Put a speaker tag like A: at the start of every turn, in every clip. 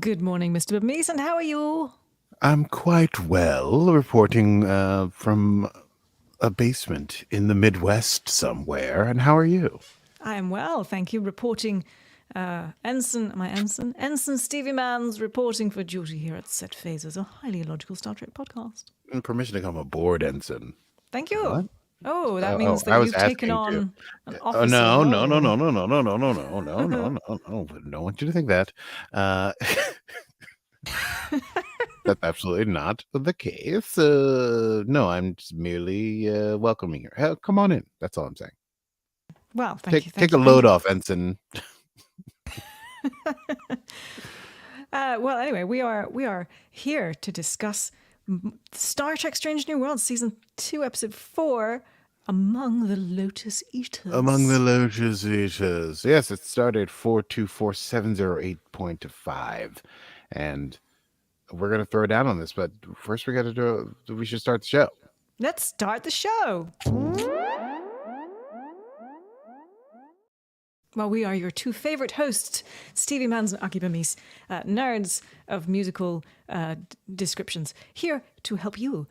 A: Good morning, Mr. Mason. How are you?
B: I'm quite well, reporting from a basement in the Midwest somewhere. And how are you?
A: I am well, thank you. Reporting, Ensign Stevie Mann's reporting for duty here at Set Phasers, a highly illogical Star Trek podcast.
B: Permission to come aboard, Ensign.
A: Thank you.
B: What?
A: Oh, that
B: Oh,
A: means that
B: I was
A: you've taken
B: asking to.
A: on an
B: Oh
A: officer
B: no, no, no,
A: role.
B: no, no, no, no, no, no, no, no, no, no, no, no! Don't want you to think that. Uh, that's absolutely not the case. No, I'm just merely welcoming you. Come on in. That's all I'm saying.
A: Well, thank you,
B: Take
A: thank
B: a
A: you, thank
B: load
A: you.
B: off, Ensign.
A: Well, anyway, we are here to discuss Star Trek: Strange New Worlds, season 2, episode 4, Among the Lotus
B: Among the
A: Eaters.
B: Lotus Eaters. Yes, it started 4247085. And we're going to throw down on this, but first we should start the show.
A: Let's start the show. Well, we are your two favorite hosts, Stevie Mans and Aki Bamis, nerds of musical descriptions, here to help you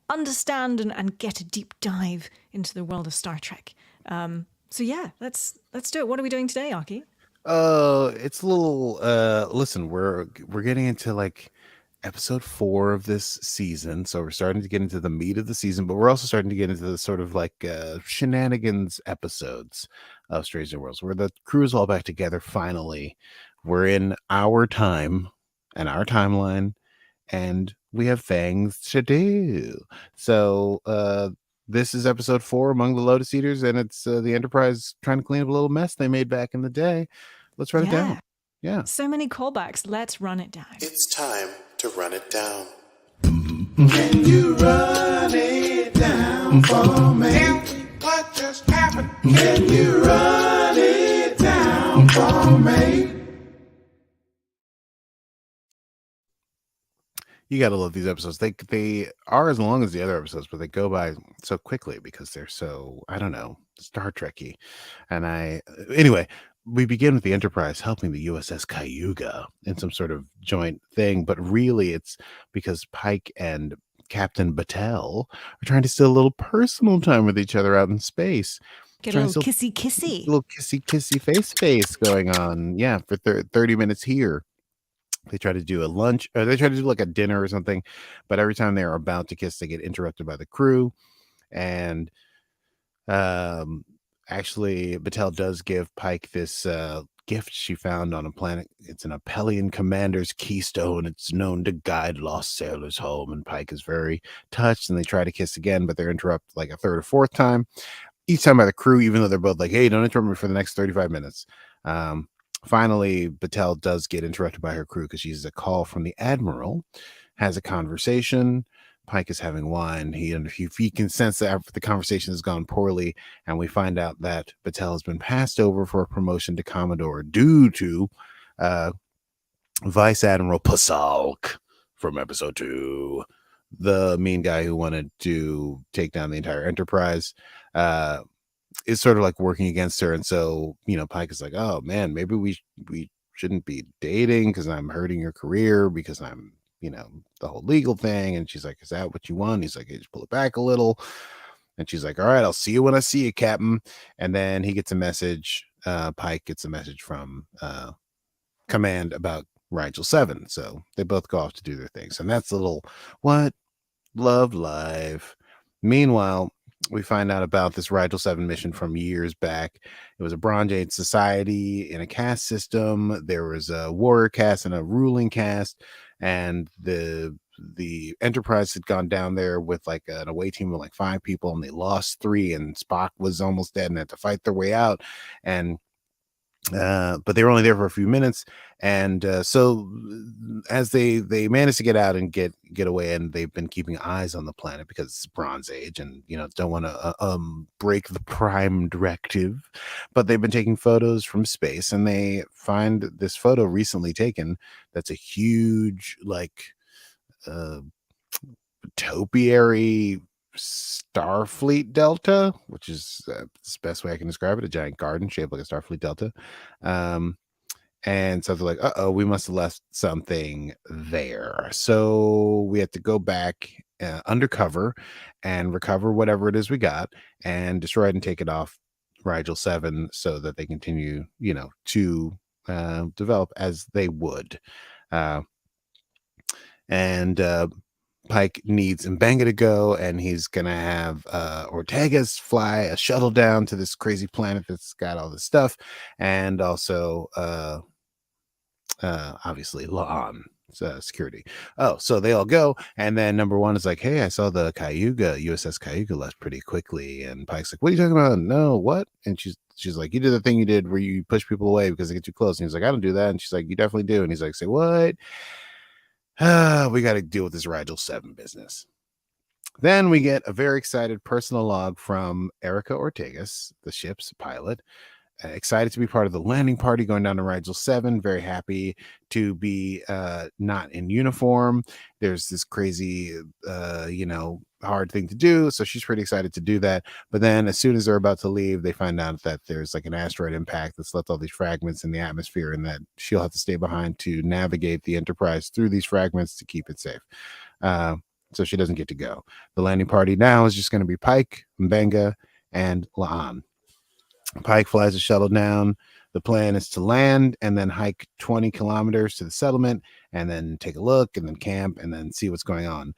A: understand and get a deep dive into the world of Star Trek. So yeah, let's do it. What are we doing today, Aki?
B: It's a little listen, we're getting into like episode 4 of this season, so we're starting to get into the meat of the season, but we're also starting to get into the sort of like shenanigans episodes of Strange New Worlds, where the crew is all back together finally. We're in our time and our timeline, and we have things to do. So this is episode 4, Among the Lotus Eaters, and it's the Enterprise trying to clean up a little mess they made back in the day. Let's run it down.
A: Yeah,
B: Yeah.
A: so many callbacks. Let's run it down.
C: It's time to run it down. Can you run it down for me? Tell me what just happened. Can you run it down for me?
B: You gotta love these episodes. They are as long as the other episodes, but they go by so quickly because they're so, I don't know, Star Trekky. And anyway, we begin with the Enterprise helping the USS Cayuga in some sort of joint thing, but really it's because Pike and Captain Battelle are trying to steal a little personal time with each other out in space.
A: Get a
B: Trying to
A: little
B: steal
A: kissy.
B: a little kissy face going on. Yeah, for 30 minutes here. They try to do a lunch, or they try to do like a dinner or something, but every time they're about to kiss, they get interrupted by the crew. And um, actually, Battelle does give Pike this gift she found on a planet. It's an Apellian commander's keystone. It's known to guide lost sailors home. And Pike is very touched, and they try to kiss again, but they're interrupted like a third or fourth time. Each time by the crew, even though they're both like, hey, don't interrupt me for the next 35 minutes. Finally, Battelle does get interrupted by her crew because she's a call from the Admiral, has a conversation. Pike is having wine. He can sense that the conversation has gone poorly, and we find out that Battelle has been passed over for a promotion to Commodore due to uh, Vice Admiral Pasalk from episode 2, the mean guy who wanted to take down the entire Enterprise. Is sort of like working against her, and so Pike is like, oh man, maybe we shouldn't be dating because I'm hurting your career, because I'm the whole legal thing. And she's like, is that what you want? He's like, hey, just pull it back a little. And she's like, all right, I'll see you when I see you, Captain. And then he gets a message, Pike gets a message from command about Rigel 7, so they both go off to do their things. And that's a little what love life. Meanwhile, we find out about this Rigel 7 mission from years back. It was a Bronze Age society in a caste system. There was a warrior caste and a ruling caste, and the Enterprise had gone down there with like an away team of like 5 people, and they lost 3, and Spock was almost dead and had to fight their way out. And but they were only there for a few minutes, and so as they managed to get out and get away, and they've been keeping eyes on the planet because it's Bronze Age, and don't want to break the Prime Directive, but they've been taking photos from space, and they find this photo recently taken that's a huge like uh, topiary Starfleet Delta, which is the best way I can describe it, a giant garden shaped like a Starfleet Delta. Um, And so they're like, we must have left something there. So we have to go back undercover and recover whatever it is we got and destroy it and take it off Rigel 7 so that they continue, to develop as they would. And Pike needs M'Benga to go, and he's gonna have Ortega's fly a shuttle down to this crazy planet that's got all this stuff, and also obviously La'an security. Oh, so they all go, and then number one is like, "Hey, I saw the Cayuga USS Cayuga left pretty quickly," and Pike's like, "What are you talking about? No, what?" And she's like, "You did the thing you did where you push people away because they get too close," and he's like, "I don't do that," and she's like, "You definitely do," and he's like, "Say what?" We got to deal with this Rigel 7 business. Then we get a very excited personal log from Erica Ortegas, the ship's pilot. Excited to be part of the landing party going down to Rigel 7. Very happy to be not in uniform. There's this crazy, hard thing to do. So she's pretty excited to do that. But then as soon as they're about to leave, they find out that there's like an asteroid impact that's left all these fragments in the atmosphere and that she'll have to stay behind to navigate the Enterprise through these fragments to keep it safe. So she doesn't get to go. The landing party now is just going to be Pike, M'Benga, and La'an. Pike flies the shuttle down. The plan is to land and then hike 20 kilometers to the settlement and then take a look and then camp and then see what's going on.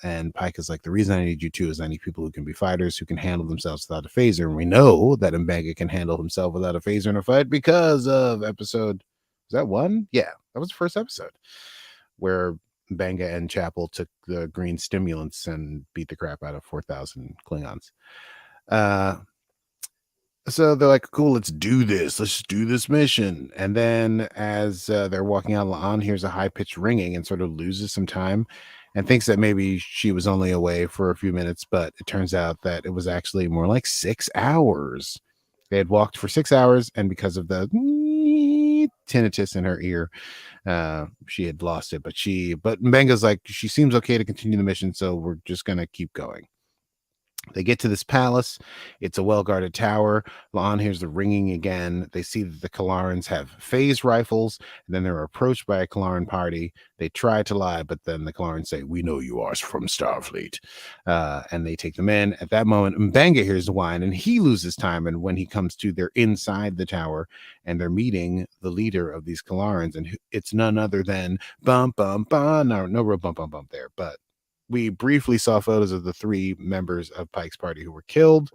B: And Pike is like, the reason I need you to is I need people who can be fighters, who can handle themselves without a phaser. And we know that M'Benga can handle himself without a phaser in a fight because of episode, was that 1? Yeah, that was the first episode where M'Benga and Chapel took the green stimulants and beat the crap out of 4,000 Klingons. So they're like, cool, let's do this. Let's do this mission. And then as they're walking out, La'an hears a high-pitched ringing and sort of loses some time and thinks that maybe she was only away for a few minutes, but it turns out that it was actually more like 6 hours. They had walked for 6 hours, and because of the tinnitus in her ear, she had lost it. But M'Benga's like, she seems okay to continue the mission, so we're just going to keep going. They get to this palace. It's a well-guarded tower. La'an hears the ringing again. They see that the Kalarans have phase rifles, and then they're approached by a Kalaran party. They try to lie, but then the Kalarans say, "We know you are from Starfleet," and they take them in. At that moment, M'Benga hears the whine, and he loses time. And when he comes to, they're inside the tower, and they're meeting the leader of these Kalarans, and it's none other than bum bum bum. No real bum bum bum there, but we briefly saw photos of the 3 members of Pike's party who were killed.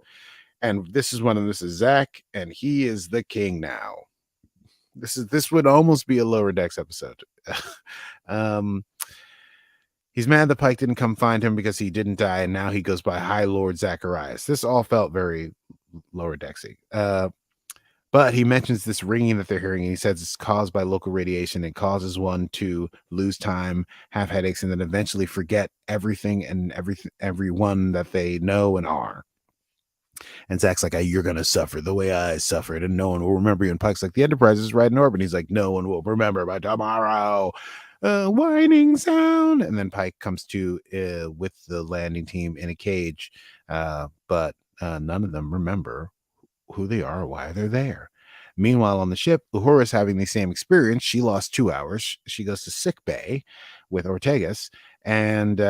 B: And this is one of them. This is Zach, and he is the king now. This would almost be a Lower Decks episode. He's mad that Pike didn't come find him because he didn't die, and now he goes by High Lord Zacharias. This all felt very Lower Decksy. But he mentions this ringing that they're hearing, and he says it's caused by local radiation. It causes one to lose time, have headaches, and then eventually forget everything and everyone that they know and are. And Zach's like, you're going to suffer the way I suffered, and no one will remember you. And Pike's like, the Enterprise is right in orbit. He's like, no one will remember by tomorrow. Whining sound. And then Pike comes to with the landing team in a cage, but none of them remember who they are or why they're there. Meanwhile, on the ship, Uhura's having the same experience. She lost 2 hours. She goes to sick bay with Ortegas, and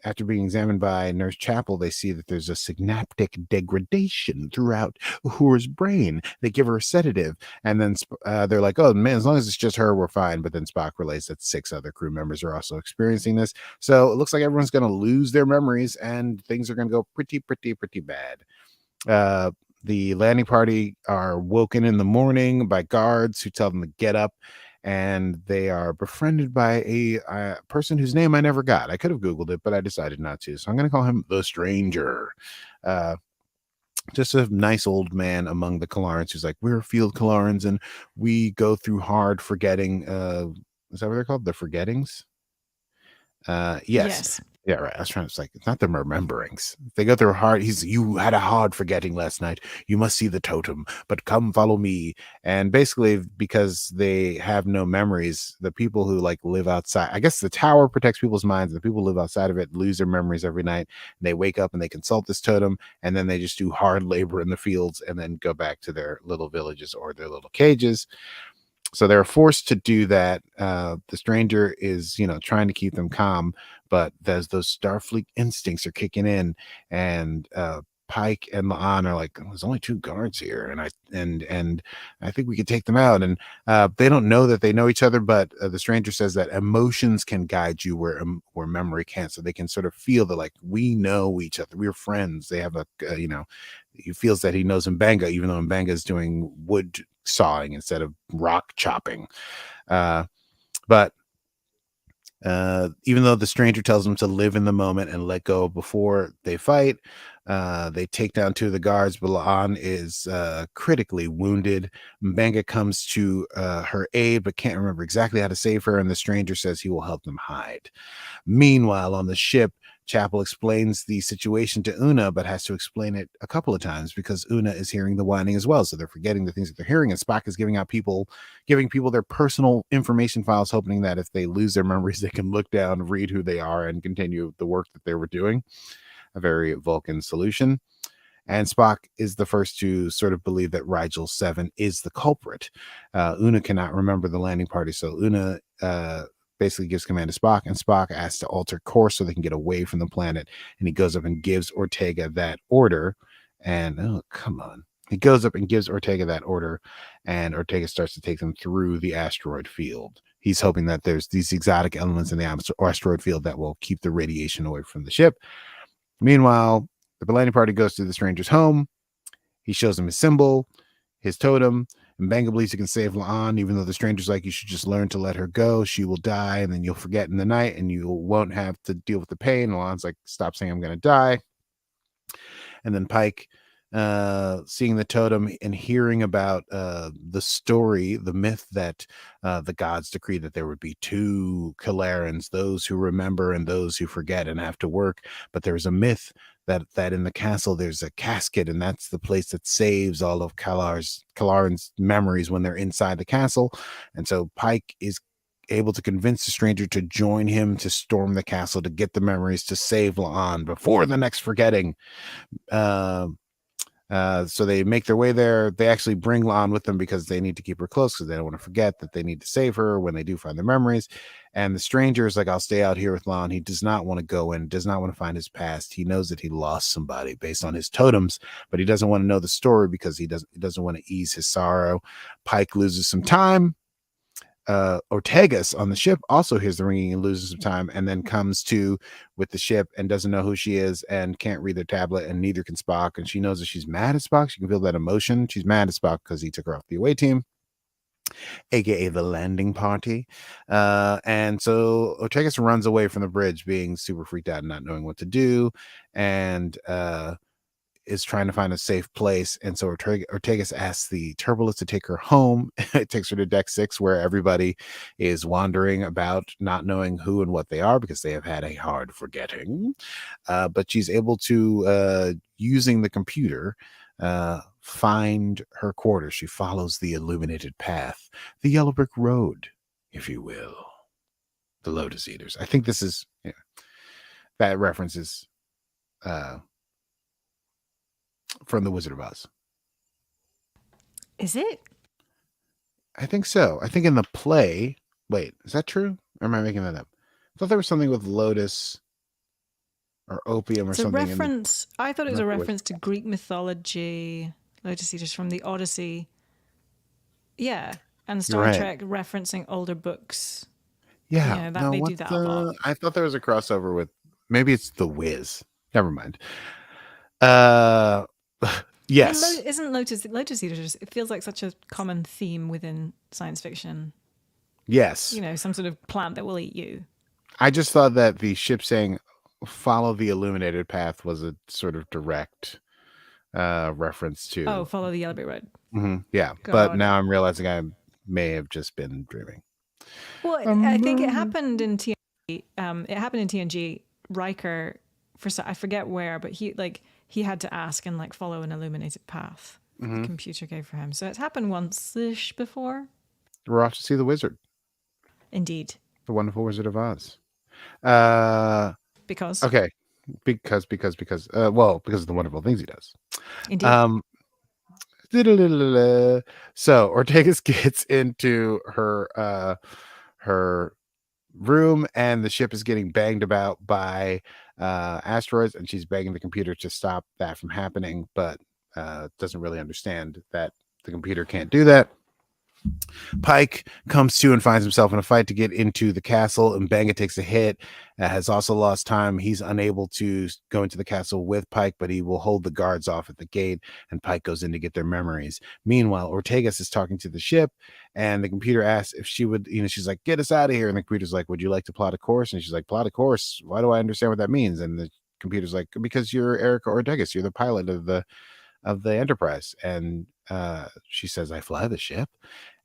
B: after being examined by Nurse Chapel, they see that there's a synaptic degradation throughout Uhura's brain. They give her a sedative, and then they're like, oh man, as long as it's just her, we're fine. But then Spock relates that 6 other crew members are also experiencing this. So it looks like everyone's going to lose their memories, and things are going to go pretty bad. The landing party are woken in the morning by guards who tell them to get up, and they are befriended by a person whose name I never got. I could have Googled it, but I decided not to. So I'm going to call him the Stranger. Just a nice old man among the Kalarans who's like, we're field Kalarans, and we go through hard forgetting. Is that what they're called? The forgettings? Yes. Yeah, right. I was trying to say, it's not the rememberings. They go through hard. You had a hard forgetting last night. You must see the totem, but come follow me. And basically, because they have no memories, the people who like live outside, I guess the tower protects people's minds. The people who live outside of it lose their memories every night. And they wake up and they consult this totem, and then they just do hard labor in the fields and then go back to their little villages or their little cages. So they're forced to do that. The stranger is, trying to keep them calm, but those Starfleet instincts are kicking in, and Pike and La'an are like, "There's only two guards here, and I think we could take them out." And they don't know that they know each other, but the stranger says that emotions can guide you where memory can't. So they can sort of feel that, like, we know each other, we're friends. They have he feels that he knows M'Benga, even though M'Benga is doing wood sawing instead of rock chopping. But even though the stranger tells them to live in the moment and let go before they fight, they take down two of the guards, but La'an is critically wounded. M'Benga comes to her aid, but can't remember exactly how to save her, and the stranger says he will help them hide. Meanwhile, on the ship, Chapel explains the situation to Una, but has to explain it a couple of times because Una is hearing the whining as well. So they're forgetting the things that they're hearing, and Spock is giving people their personal information files, hoping that if they lose their memories, they can look down, read who they are, and continue the work that they were doing. A very Vulcan solution. And Spock is the first to sort of believe that Rigel 7 is the culprit. Una cannot remember the landing party, so Una basically gives command to Spock, and Spock asks to alter course so they can get away from the planet. And he goes up and gives Ortega that order. And he goes up and gives Ortega that order, and Ortega starts to take them through the asteroid field. He's hoping that there's these exotic elements in the asteroid field that will keep the radiation away from the ship. Meanwhile, the landing party goes to the stranger's home. He shows them his symbol, his totem, and M'Benga believes he can save La'an, even though the stranger's like, you should just learn to let her go. She will die, and then you'll forget in the night, and you won't have to deal with the pain. And La'an's like, stop saying I'm going to die. And then Pike, seeing the totem and hearing about the story, the myth that the gods decreed that there would be two Kalarans, those who remember and those who forget and have to work. But there's a myth that in the castle there's a casket, and that's the place that saves all of Kalarans' memories when they're inside the castle. And so Pike is able to convince the stranger to join him to storm the castle to get the memories to save La'an before the next forgetting. So they make their way there. They actually bring La'an with them because they need to keep her close, because they don't want to forget that they need to save her when they do find their memories. And the stranger is like, I'll stay out here with La'an. He does not want to go in, does not want to find his past. He knows that he lost somebody based on his totems, but he doesn't want to know the story because he doesn't want to ease his sorrow. Pike loses some time. Ortegas on the ship also hears the ringing and loses some time, and then comes to with the ship and doesn't know who she is and can't read their tablet, and neither can Spock. And she knows that she's mad at Spock. She can feel that emotion. She's mad at Spock because he took her off the away team, aka the landing party. And so Ortegas runs away from the bridge, being super freaked out and not knowing what to do, and is trying to find a safe place. And so Ortegas asks the Turbulus to take her home. It takes her to deck 6, where everybody is wandering about, not knowing who and what they are because they have had a hard forgetting. But she's able to, using the computer, find her quarters. She follows the illuminated path, the yellow brick road, if you will. The Lotus Eaters. I think this is, that reference is from The Wizard of Oz.
A: Is it?
B: I think so. I think in the play. Wait, is that true? Or am I making that up? I thought there was something with Lotus or opium or
A: It's a
B: something.
A: reference. I thought it was a reference to Greek mythology. Lotus Eaters from the Odyssey. Yeah, and Star Trek referencing older books.
B: Yeah,
A: they do that a lot.
B: I thought there was a crossover with, maybe it's The Wiz. Never mind. Yes.
A: I mean, isn't Lotus Eaters? It feels like such a common theme within science fiction.
B: Yes.
A: Some sort of plant that will eat you.
B: I just thought that the ship saying "follow the illuminated path" was a sort of direct reference to
A: follow the yellow brick road.
B: Mm-hmm, yeah,
A: God.
B: But now I'm realizing I may have just been dreaming.
A: Well, I think it happened in TNG. It happened in TNG. Riker, I forget where, but he had to ask and follow an illuminated path. The computer gave for him. So it's happened once-ish before. We're
B: off to see the wizard.
A: Indeed.
B: The Wonderful Wizard of Oz.
A: Because?
B: Okay. Because of the wonderful things he does.
A: Indeed.
B: So Ortegas gets into her room, and the ship is getting banged about by asteroids, and she's begging the computer to stop that from happening, but doesn't really understand that the computer can't do that. Pike comes to and finds himself in a fight to get into the castle, and Banga takes a hit. Has also lost time. He's unable to go into the castle with Pike, but he will hold the guards off at the gate, and Pike goes in to get their memories. Meanwhile, Ortegas is talking to the ship, and the computer asks if she would, she's like, get us out of here. And the computer's like, would you like to plot a course? And she's like, plot a course? Why do I understand what that means? And the computer's like, because you're Erica Ortegas. You're the pilot of the Enterprise. And she says, I fly the ship.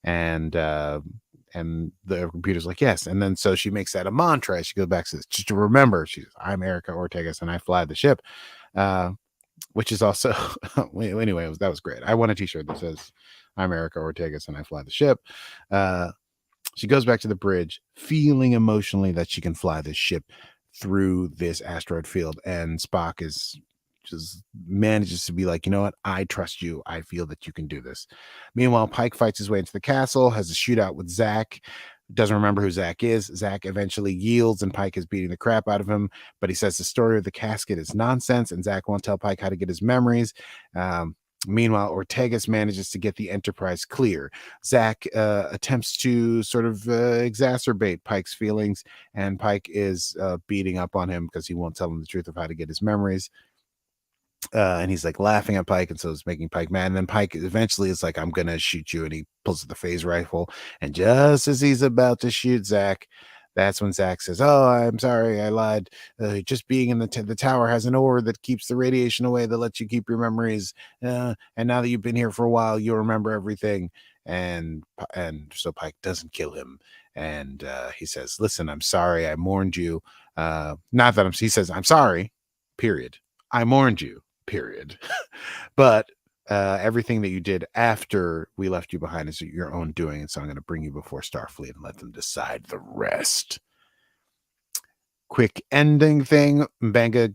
B: And the computer's like, yes. And then so she makes that a mantra. She goes back to just to remember, I'm Erica Ortegas and I fly the ship, which is also anyway, that was great. I want a t-shirt that says I'm Erica Ortegas and I fly the ship. She goes back to the bridge, feeling emotionally that she can fly this ship through this asteroid field, and Spock is just manages to be like, you know what? I trust you. I feel that you can do this. Meanwhile, Pike fights his way into the castle, has a shootout with Zach. Doesn't remember who Zach is. Zach eventually yields, and Pike is beating the crap out of him. But he says the story of the casket is nonsense, and Zach won't tell Pike how to get his memories. Meanwhile, Ortegas manages to get the Enterprise clear. Zach attempts to sort of exacerbate Pike's feelings, and Pike is beating up on him because he won't tell him the truth of how to get his memories. And he's like laughing at Pike, and so it's making Pike mad. And then Pike eventually is like, I'm gonna shoot you, and he pulls the phase rifle, and just as he's about to shoot Zach, that's when Zach says, oh, I'm sorry, I lied. Just being in the tower has an ore that keeps the radiation away, that lets you keep your memories, and now that you've been here for a while, you'll remember everything. And so Pike doesn't kill him, and he says, listen, I'm sorry, I mourned you. He says, I'm sorry, period. I mourned you, period. But everything that you did after we left you behind is your own doing, and so I'm going to bring you before Starfleet and let them decide the rest. Quick ending thing. Banga and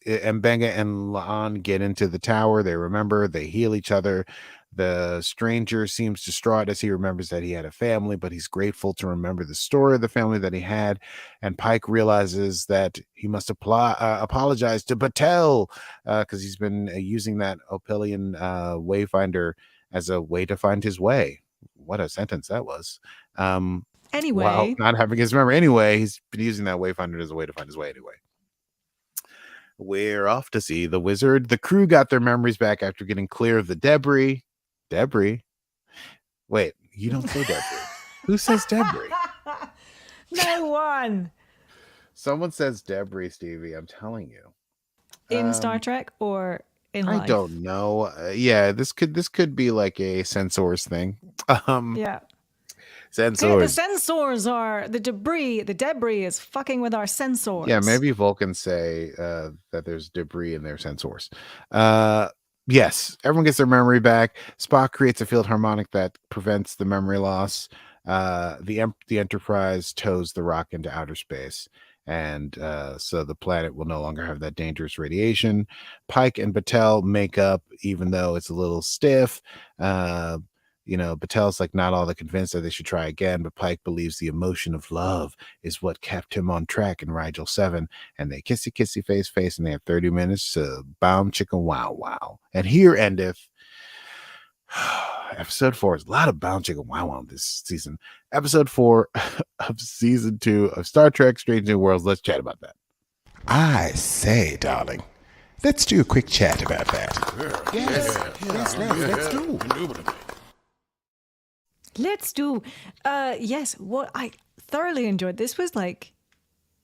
B: Laan get into the tower. They remember, they heal each other. The stranger seems distraught as he remembers that he had a family, but he's grateful to remember the story of the family that he had. And Pike realizes that he must apologize to Batel because he's been using that Opelian wayfinder as a way to find his way. What a sentence that was.
A: Anyway,
B: while not having his memory. Anyway, he's been using that wayfinder as a way to find his way anyway. We're off to see the wizard. The crew got their memories back after getting clear of the debris. Debris? Wait, you don't say debris. Who says debris?
A: No one.
B: Someone says debris, Stevie. I'm telling you.
A: In Star Trek or in life?
B: I don't know. Yeah, this could be like a Sensors thing.
A: Yeah.
B: Sensors.
A: Hey, the sensors are the debris. The debris is fucking with our sensors.
B: Yeah, maybe Vulcans say that there's debris in their sensors. Yes, everyone gets their memory back. Spock creates a field harmonic that prevents the memory loss. The Enterprise tows the rock into outer space, and so the planet will no longer have that dangerous radiation. Pike and Batel make up, even though it's a little stiff. Batel's like not all that convinced that they should try again, but Pike believes the emotion of love is what kept him on track in Rigel 7, and they kissy face, and they have 30 minutes to bomb chicken wow wow. And here endeth episode 4. Is a lot of bound chicken wow wow this season. Episode 4 of season 2 of Star Trek Strange New Worlds. Let's chat about that.
D: I say, darling, let's do a quick chat about that.
B: Let's do.
A: Let's do. Yes, what I thoroughly enjoyed. This was like,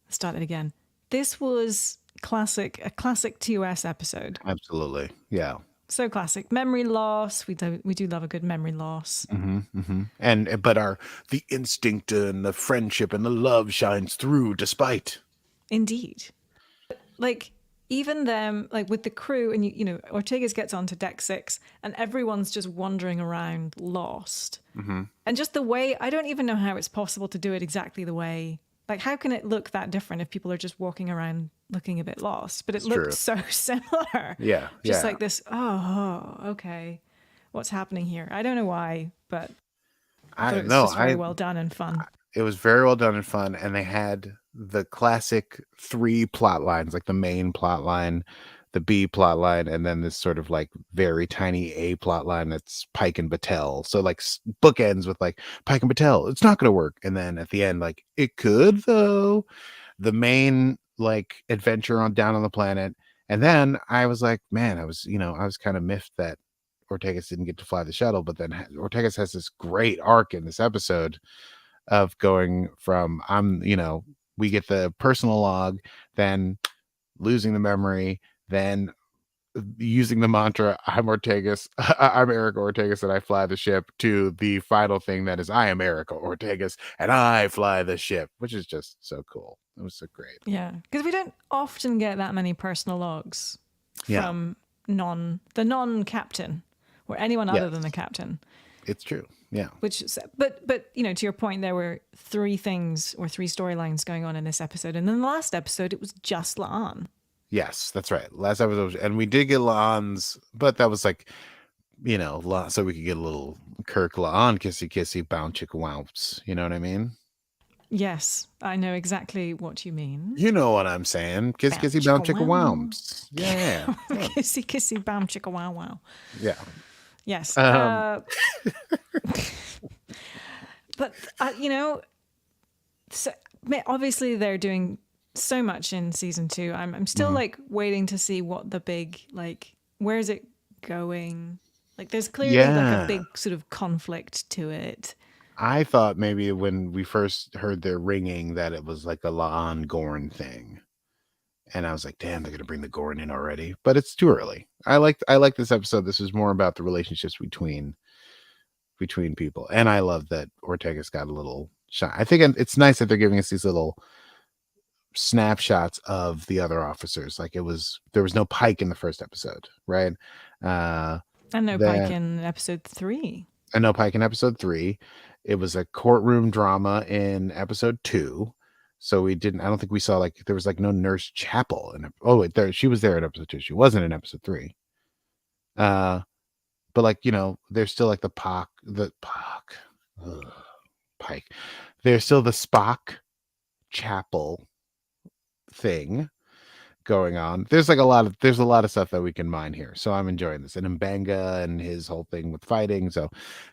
A: start it again. This was a classic TOS episode.
B: Absolutely, yeah.
A: So classic. Memory loss. We do love a good memory loss.
B: But the instinct and the friendship and the love shines through despite.
A: Indeed. Like even them, like with the crew, and Ortegas gets onto deck 6, and everyone's just wandering around lost. And just the way, I don't even know how it's possible to do it exactly the way. Like, how can it look that different if people are just walking around looking a bit lost? But it looked so similar.
B: Yeah,
A: Just like this, oh, okay. what's happening here. I don't know why, but I
B: I
A: thought it
B: don't
A: was
B: know.
A: just very well done and fun.
B: It was very well done and fun, and they had the classic 3 plot lines, like the main plot line, the B plot line, and then this sort of like very tiny A plot line that's Pike and Battelle. So like bookends with like Pike and Battelle, it's not going to work, and then at the end, like it could though. The main like adventure on down on the planet, and then I was like, man, I was kind of miffed that Ortegas didn't get to fly the shuttle, but then Ortegas has this great arc in this episode of going from we get the personal log, then losing the memory, then using the mantra I'm Ortegas, I'm Erica Ortegas and I fly the ship, to the final thing that is I am Erica Ortegas and I fly the ship, which is just so cool. It was so great.
A: Yeah, because we don't often get that many personal logs from the non-captain or anyone other than the captain.
B: It's true. Yeah.
A: But to your point, there were 3 things or 3 storylines going on in this episode, and then the last episode it was just Laan.
B: Yes, that's right. Last episode, and we did get Laan's, but that was like, so we could get a little Kirk Laan kissy kissy bound chicka wounds. You know what I mean?
A: Yes, I know exactly what you mean.
B: You know what I'm saying? Kissy kissy bound chicka wounds. Yeah.
A: Kissy kissy bound chicka wow wow.
B: Yeah.
A: Yes. But so obviously they're doing so much in season 2. I'm still like waiting to see what the big, like, where is it going? Like there's clearly like a big sort of conflict to it.
B: I thought maybe when we first heard their ringing that it was like a Laan Gorn thing. And I was like, damn, they're gonna bring the Gorn in already. But it's too early. I like this episode. This is more about the relationships between people. And I love that Ortega's got a little shot. I think it's nice that they're giving us these little snapshots of the other officers. Like there was no Pike in the first episode, right?
A: And no Pike in episode 3.
B: And no Pike in episode 3. It was a courtroom drama in episode 2. So I don't think we saw, like, there was like no Nurse Chapel. She was there in episode 2. She wasn't in episode 3. But like, there's still like Pike. There's still the Spock Chapel thing going on. There's a lot of stuff that we can mine here. So I'm enjoying this. And M'Benga and his whole thing with fighting. So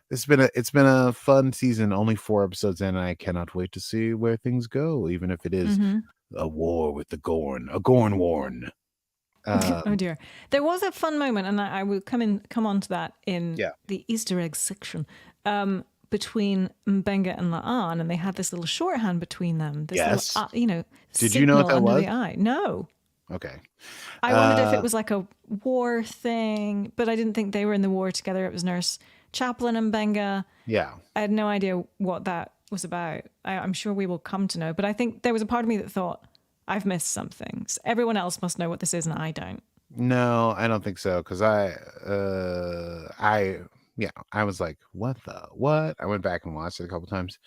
B: it's been a fun season. Only 4 episodes in, and I cannot wait to see where things go, even if it is a war with the Gorn, a Gorn warn.
A: Oh dear. There was a fun moment, and I will come on to that in the Easter egg section, between M'Benga and Laan, and they had this little shorthand between them. This little,
B: did you know what that
A: under
B: was?
A: The eye. No.
B: Okay.
A: I wondered if it was like a war thing, but I didn't think they were in the war together. It was Nurse Chaplain and M'Benga.
B: Yeah.
A: I had no idea what that was about. I'm sure we will come to know, but I think there was a part of me that thought, I've missed something. So everyone else must know what this is, and I don't.
B: No, I don't think so. Because I was like, what? I went back and watched it a couple times.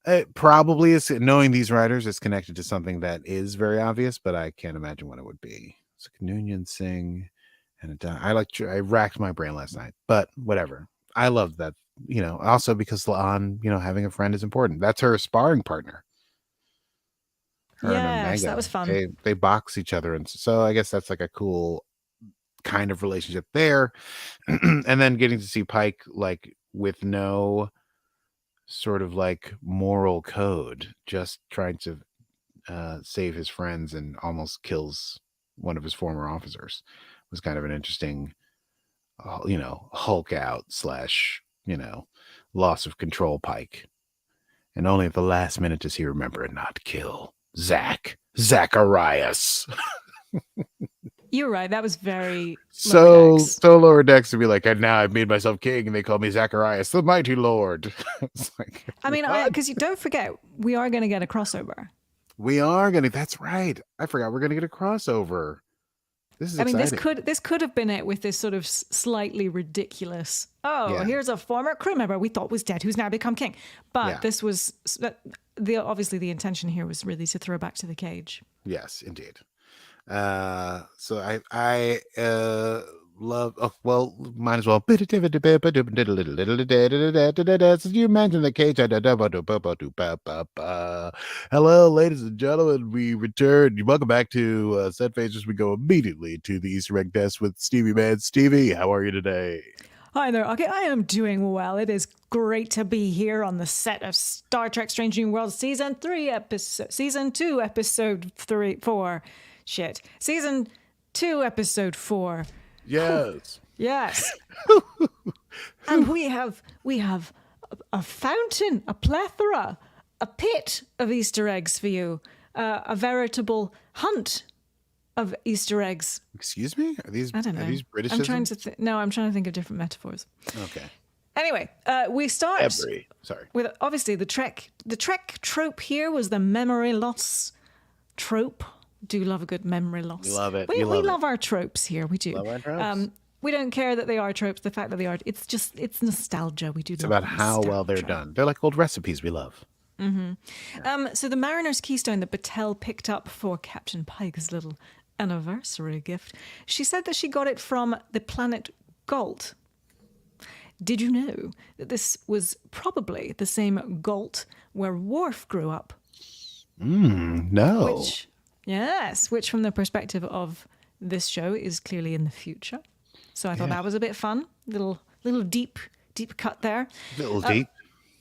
B: It probably is, knowing these writers, it's connected to something that is very obvious, but I can't imagine what it would be. It's like Noonien Singh, and I racked my brain last night, but whatever. I love that, also because Laan, having a friend is important. That's her sparring partner.
A: Yes, that was fun.
B: They box each other, and so I guess that's like a cool kind of relationship there. And then getting to see Pike like with no sort of like moral code, just trying to save his friends and almost kills one of his former officers, was kind of an interesting, Hulk out / loss of control Pike. And only at the last minute does he remember and not kill Zacharias.
A: You're right. That was very
B: so lower decks to be like, and now I've made myself king, and they call me Zacharias, the mighty lord. It's like,
A: I mean, because you don't forget, we are going to get a crossover.
B: That's right. I forgot we're going to get a crossover. This is exciting.
A: This could have been it, with this sort of slightly ridiculous, here's a former crew member we thought was dead who's now become king. But this was obviously the intention here was really to throw back to the cage.
B: Yes, indeed. So I love. Oh, well, might as well. So you imagine the cage. Hello, ladies and gentlemen. We return. Welcome back to Set Phasers. We go immediately to the Easter egg desk with Stevie Man. Stevie, how are you today?
A: Hi there. Okay, I am doing well. It is great to be here on the set of Star Trek: Strange New Worlds season 2, episode 4. Shit, season 2, episode 4.
B: Yes.
A: Yes. And we have a fountain, a plethora, a pit of Easter eggs for you, a veritable hunt of Easter eggs.
B: Excuse me? Are these?
A: I don't know.
B: Are these British?
A: I'm trying to I'm trying to think of different metaphors.
B: Okay.
A: Anyway, we start
B: Sorry.
A: with obviously the Trek. The Trek trope here was the memory loss trope. Do love a good memory loss.
B: We love it.
A: We
B: love
A: love our tropes here. We do.
B: Love our tropes.
A: We don't care that they are tropes. The fact that they are, it's nostalgia. We do.
B: It's about how well they're done. They're like old recipes we love.
A: So the Mariner's Keystone that Battelle picked up for Captain Pike's little anniversary gift, she said that she got it from the planet Galt. Did you know that this was probably the same Galt where Worf grew up?
B: No.
A: Which from the perspective of this show is clearly in the future. So I thought that was a bit fun. Little deep cut there.
B: Little deep.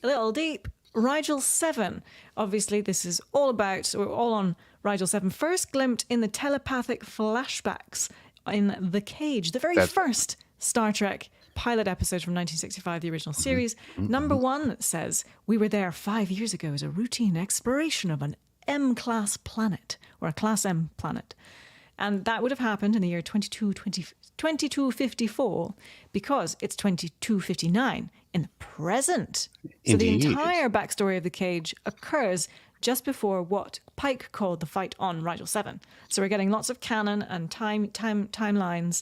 A: A little deep. Rigel 7. Obviously, this is all about, we're all on Rigel 7. First glimpsed in the telepathic flashbacks in The Cage, the very first Star Trek pilot episode from 1965, the original series. Number 1 says, "We were there 5 years ago as a routine exploration of an M-class planet, or a Class M planet." And that would have happened in the year 2254 because it's 2259 in the present. So
B: Indeed.
A: the entire backstory of The Cage occurs just before what Pike called the fight on Rigel 7. So we're getting lots of canon and timelines,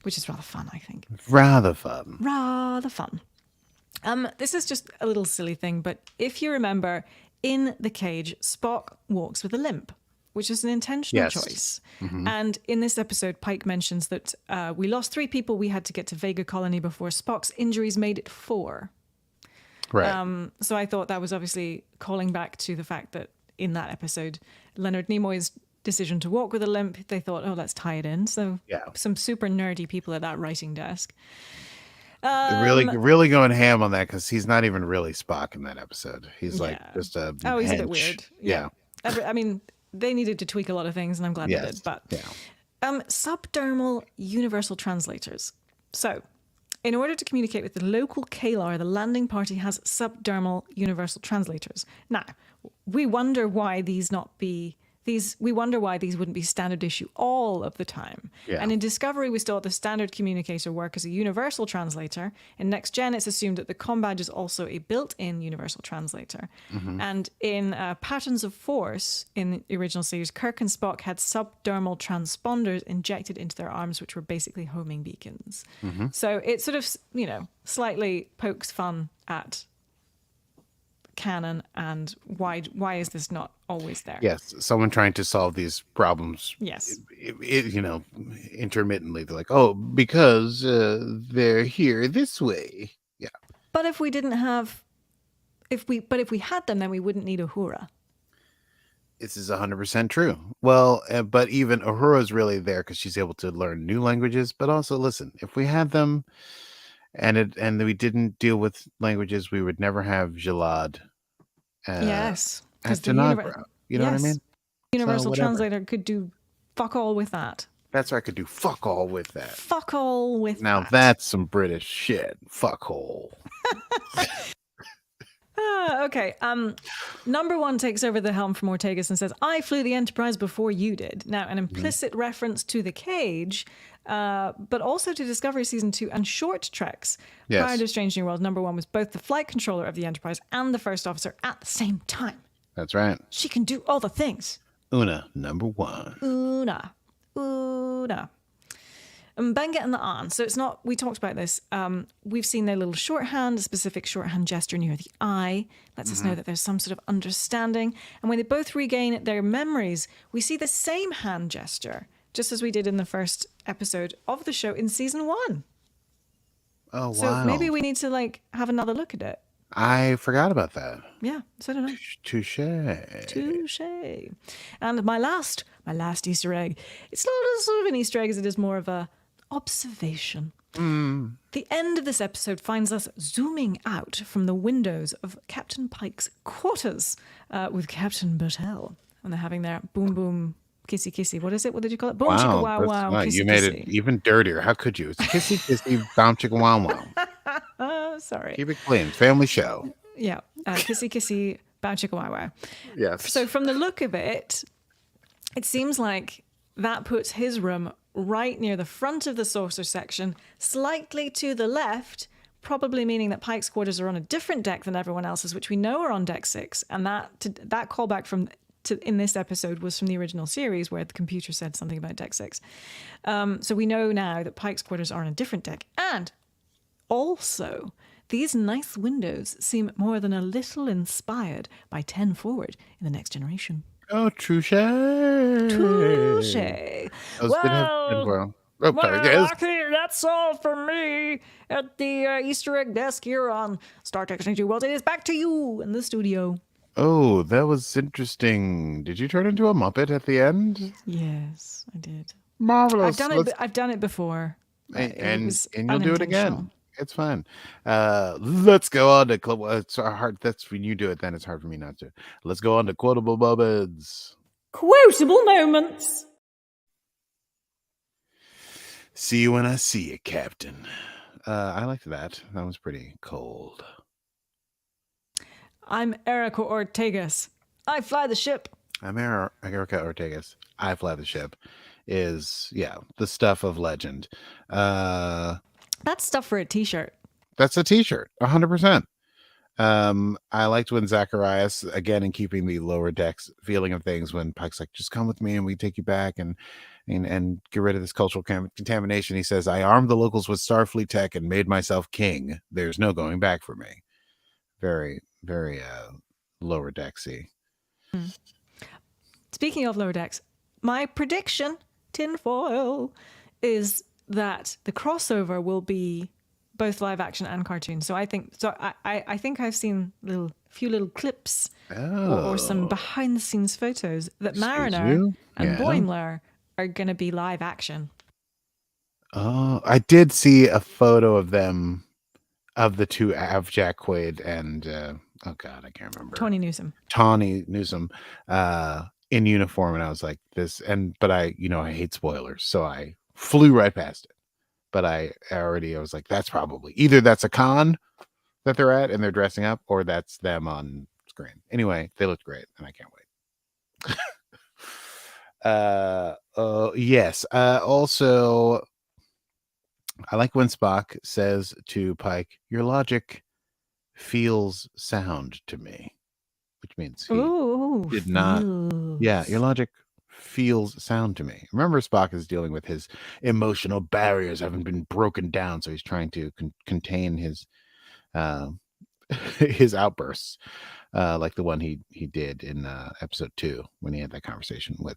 A: which is rather fun, I think.
B: Rather fun.
A: Rather fun. This is just a little silly thing, but if you remember, in The Cage, Spock walks with a limp, which is an intentional choice. And in this episode, Pike mentions that we lost 3 people. We had to get to Vega Colony before Spock's injuries made it 4.
B: Right.
A: So I thought that was obviously calling back to the fact that in that episode, Leonard Nimoy's decision to walk with a limp, they thought, oh, let's tie it in. So some super nerdy people at that writing desk.
B: They're really going ham on that because he's not even really Spock in that episode. He's like just a
A: he's a bit
B: hench.
A: weird.
B: Yeah.
A: I mean, they needed to tweak a lot of things, and I'm glad they did. But subdermal universal translators. So, in order to communicate with the local Kalar, the landing party has subdermal universal translators. Now, we wonder why these wouldn't be standard issue all of the time.
B: Yeah.
A: And in Discovery, we still have the standard communicator work as a universal translator. In Next Gen, it's assumed that the comm badge is also a built-in universal translator. And in Patterns of Force, in the original series, Kirk and Spock had subdermal transponders injected into their arms, which were basically homing beacons. So it sort of, slightly pokes fun at canon and why is this not always there?
B: Yes, someone trying to solve these problems.
A: Yes.
B: Intermittently, they're like, oh, because they're here this way. Yeah.
A: But if we had them, then we wouldn't need Uhura.
B: This is 100% true. Well, but even Uhura's really there because she's able to learn new languages. But also, listen, if we had them and we didn't deal with languages, we would never have Jalad.
A: Yes.
B: At Tanagra. You know what I mean?
A: Universal translator could do fuck all with that.
B: That's right. I could do fuck all with that.
A: Fuck all with
B: now
A: that.
B: That's some British shit. Fuck hole.
A: Okay. Number 1 takes over the helm from Ortegas and says, "I flew the Enterprise before you did." Now, an implicit reference to The Cage, but also to Discovery Season 2 and short treks.
B: Yes.
A: Prior to Strange New World, number 1 was both the flight controller of the Enterprise and the first officer at the same time.
B: That's right.
A: She can do all the things.
B: Una, number 1.
A: Una. Benga and the An. So it's not, we talked about this. We've seen their little shorthand, a specific shorthand gesture near the eye. Lets us know that there's some sort of understanding. And when they both regain their memories, we see the same hand gesture just as we did in the first episode of the show in season 1.
B: Oh,
A: So
B: wow.
A: maybe we need to like have another look at it.
B: I forgot about that.
A: Yeah, so I don't know.
B: Touche.
A: Touche. And my last Easter egg. It's not as sort of an Easter egg as it is more of a observation. The end of this episode finds us zooming out from the windows of Captain Pike's quarters with Captain Bertel. And they're having their boom boom kissy kissy. What is it? What did you call it? Boom chicka wow wow.
B: Wow,
A: Kissy,
B: you made
A: kissy.
B: it even dirtier. How could you? It's kissy kissy bounce chicka wow wow.
A: Sorry.
B: Keep it clean. Family show.
A: Yeah. Kissy kissy bow chicka wow wow.
B: Yes.
A: So from the look of it, it seems like that puts his room right near the front of the saucer section, slightly to the left, probably meaning that Pike's quarters are on a different deck than everyone else's, which we know are on deck 6. And that callback in this episode was from the original series where the computer said something about deck 6. So we know now that Pike's quarters are on a different deck. And also, these nice windows seem more than a little inspired by 10 Forward in The Next Generation.
B: Oh, touche.
A: Touche.
B: Well, oh, sorry. Yes.
A: Aki, that's all for me at the Easter egg desk here on Star Trek Strange New Worlds. It is back to you in the studio.
B: Oh, that was interesting. Did you turn into a Muppet at the end?
A: Yes, I did.
B: Marvelous.
A: I've done it before.
B: And
A: was
B: you'll do it again.
A: unintentional.
B: It's fine. Let's go on to it's hard. That's when you do it. Then it's hard for me not to. Let's go on to quotable moments.
A: Quotable moments.
B: See you when I see you, Captain. I liked that. That was pretty cold.
A: I'm Erica Ortegas. I fly the ship.
B: I'm Erica Ortegas. I fly the ship. Is the stuff of legend.
A: That's stuff for a t-shirt.
B: That's a t-shirt, 100%. I liked when Zacharias, again, in keeping the lower decks feeling of things, when Pike's like, just come with me and we take you back and get rid of this cultural contamination. He says, I armed the locals with Starfleet tech and made myself king. There's no going back for me. Very, very lower decksy.
A: Speaking of lower decks, my prediction, tinfoil, is that the crossover will be both live action and cartoon. So I think I've seen few little clips or some behind the scenes photos that Mariner and Boimler are going to be live action.
B: Oh, I did see a photo of them, of the two, of Jack Quaid and oh god, I can't remember. Tawny Newsome in uniform, and I was like, but I hate spoilers, so I flew right past it. But I was like, that's probably either that's a con that they're at and they're dressing up, or that's them on screen. Anyway, they looked great and I can't wait. Yes. Also, I like when Spock says to Pike, your logic feels sound to me, which means he did not. Yeah, your logic feels sound to me. Remember, Spock is dealing with his emotional barriers haven't been broken down, so he's trying to contain his his outbursts, like the one he did in episode 2 when he had that conversation with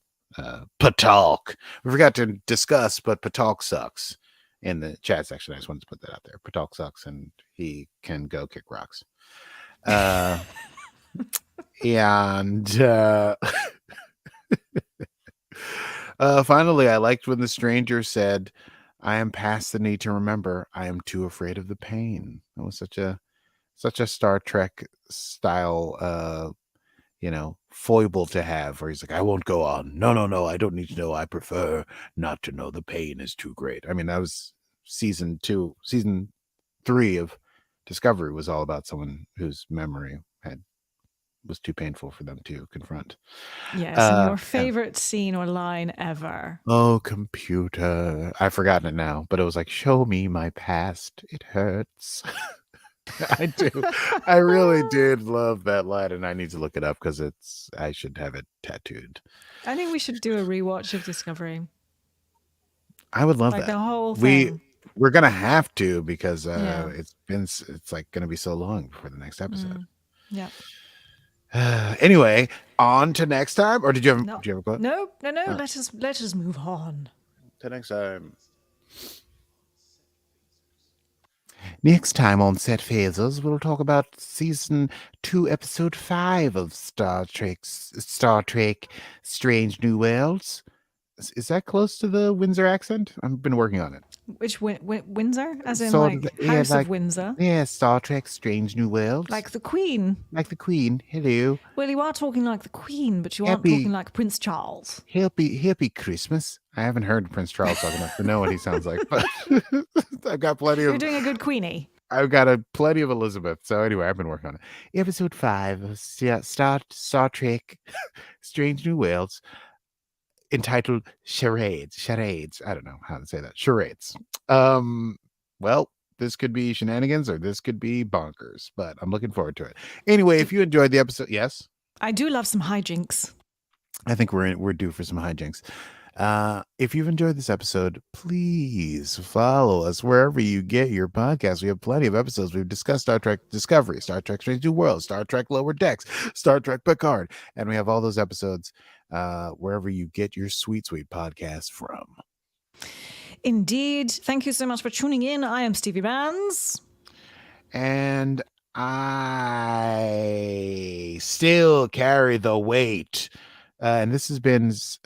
B: Patalk. We forgot to discuss, but Patalk sucks in the chat section. I just wanted to put that out there. Patalk sucks, and he can go kick rocks. And finally, I liked when the stranger said, I am past the need to remember. I am too afraid of the pain. That was such a Star Trek style, foible to have, where he's like, I won't go on. No, I don't need to know. I prefer not to know. The pain is too great. I mean, that was season 3 of Discovery was all about someone whose memory was too painful for them to confront.
A: Yes, and your favorite scene or line ever.
B: Oh, computer. I've forgotten it now, but it was like, show me my past. It hurts. I do. I really did love that line, and I need to look it up because I should have it tattooed.
A: I think we should do a rewatch of Discovery.
B: I would love that.
A: The whole thing.
B: We're gonna have to, because it's like gonna be so long before the next episode.
A: Yeah.
B: Anyway, on to next time. Or did you have a quote?
A: No. Let us move on.
B: Till next time.
D: Next time on Set Phasers, we'll talk about season 2, episode 5 of Star Trek Strange New Worlds. Is that close to the Windsor accent? I've been working on it.
A: Which Windsor? As in,
D: Sort
A: like,
D: of, yeah,
A: House
D: like-
A: of Windsor?
D: Yeah, Star Trek Strange New Worlds.
A: Like the Queen?
D: Like the Queen. Hello.
A: Well, you are talking like the Queen, but you aren't
D: Happy-
A: talking like Prince Charles.
D: Happy Christmas.
B: I haven't heard Prince Charles talk enough to know what he sounds like, but I've got plenty
A: You're
B: of
A: doing a good Queenie.
B: I've got plenty of Elizabeth. So anyway, I've been working on it.
D: Episode 5 of Star Trek Strange New Worlds, entitled Charades. I don't know how to say that.
B: Charades. Well, this could be shenanigans or this could be bonkers, but I'm looking forward to it. Anyway, if you enjoyed the episode, yes,
A: I do love some hijinks.
B: I think we're due for some hijinks. If you've enjoyed this episode, please follow us wherever you get your podcasts. We have plenty of episodes. We've discussed Star Trek Discovery, Star Trek Strange New Worlds, Star Trek Lower Decks, Star Trek Picard, and we have all those episodes wherever you get your sweet podcasts from.
A: Indeed. Thank you so much for tuning in. I am Stevie Bands.
B: And I still carry the weight. And this has been Set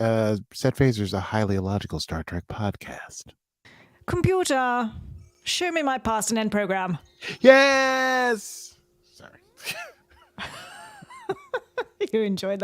B: Phasers, a highly illogical Star Trek podcast.
A: Computer, show me my past and end program.
B: Yes! Sorry.
A: You enjoyed that.